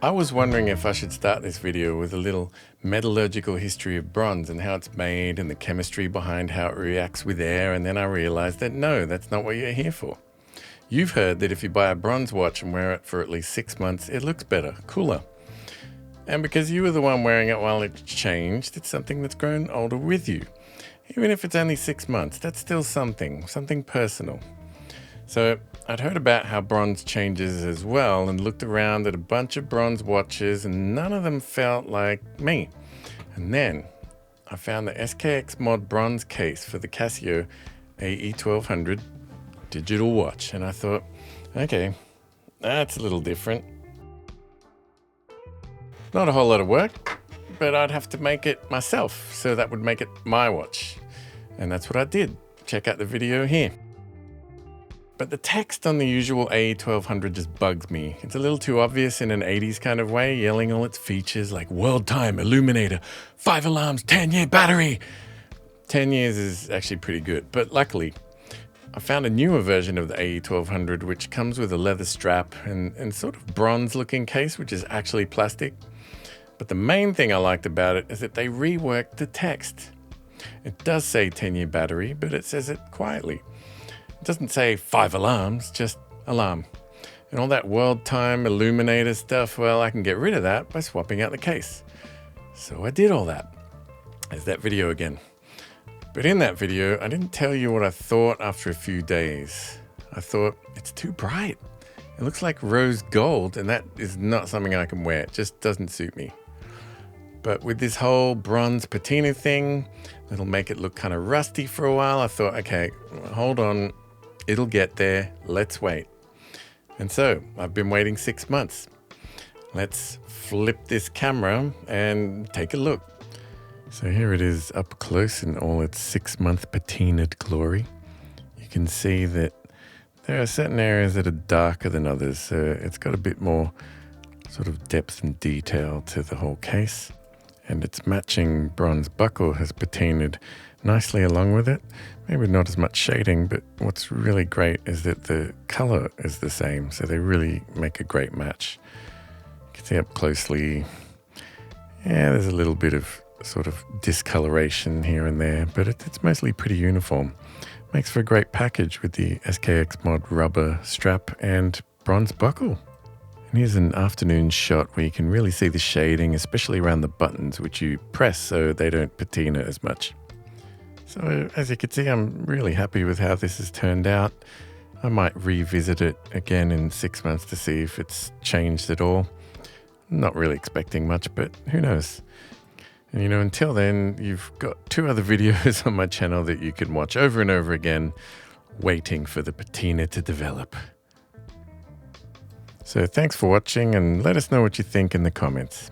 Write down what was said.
I was wondering if I should start this video with a little metallurgical history of bronze and how it's made and the chemistry behind how it reacts with air, and then I realized that no, that's not what you're here for. You've heard that if you buy a bronze watch and wear it for at least 6 months, it looks better, cooler. And because you were the one wearing it while it changed, it's something that's grown older with you. Even if it's only 6 months, that's still something personal. So I'd heard about how bronze changes as well and looked around at a bunch of bronze watches and none of them felt like me. And then I found the SKXMod bronze case for the Casio AE1200 digital watch and I thought, okay, that's a little different. Not a whole lot of work, but I'd have to make it myself, so that would make it my watch. And that's what I did. Check out the video here. But the text on the usual AE1200 just bugs me. It's a little too obvious in an 80s kind of way, yelling all its features like world time, illuminator, 5 alarms, 10-year battery. 10 years is actually pretty good, but luckily I found a newer version of the AE1200 which comes with a leather strap and sort of bronze looking case, which is actually plastic. But the main thing I liked about it is that they reworked the text. It does say 10-year battery, but it says it quietly. It doesn't say 5 alarms, just alarm. And all that world time illuminator stuff, well, I can get rid of that by swapping out the case. So I did all that. There's that video again. But in that video, I didn't tell you what I thought after a few days. I thought, it's too bright. It looks like rose gold, and that is not something I can wear. It just doesn't suit me. But with this whole bronze patina thing, that'll make it look kind of rusty for a while, I thought, okay, hold on. It'll get there. Let's wait. And so I've been waiting 6 months. Let's flip this camera and take a look. So here it is up close in all its 6-month patinaed glory. You can see that there are certain areas that are darker than others. So it's got a bit more sort of depth and detail to the whole case. And its matching bronze buckle has patinaed nicely along with it. Maybe not as much shading, but what's really great is that the color is the same, so they really make a great match. You can see up closely, yeah, there's a little bit of sort of discoloration here and there, but it's mostly pretty uniform. Makes for a great package with the SKXMod rubber strap and bronze buckle. And here's an afternoon shot where you can really see the shading, especially around the buttons, which you press so they don't patina as much. So as you can see, I'm really happy with how this has turned out. I might revisit it again in 6 months to see if it's changed at all. Not really expecting much, but who knows? And you know, until then, you've got 2 other videos on my channel that you can watch over and over again, waiting for the patina to develop. So thanks for watching and let us know what you think in the comments.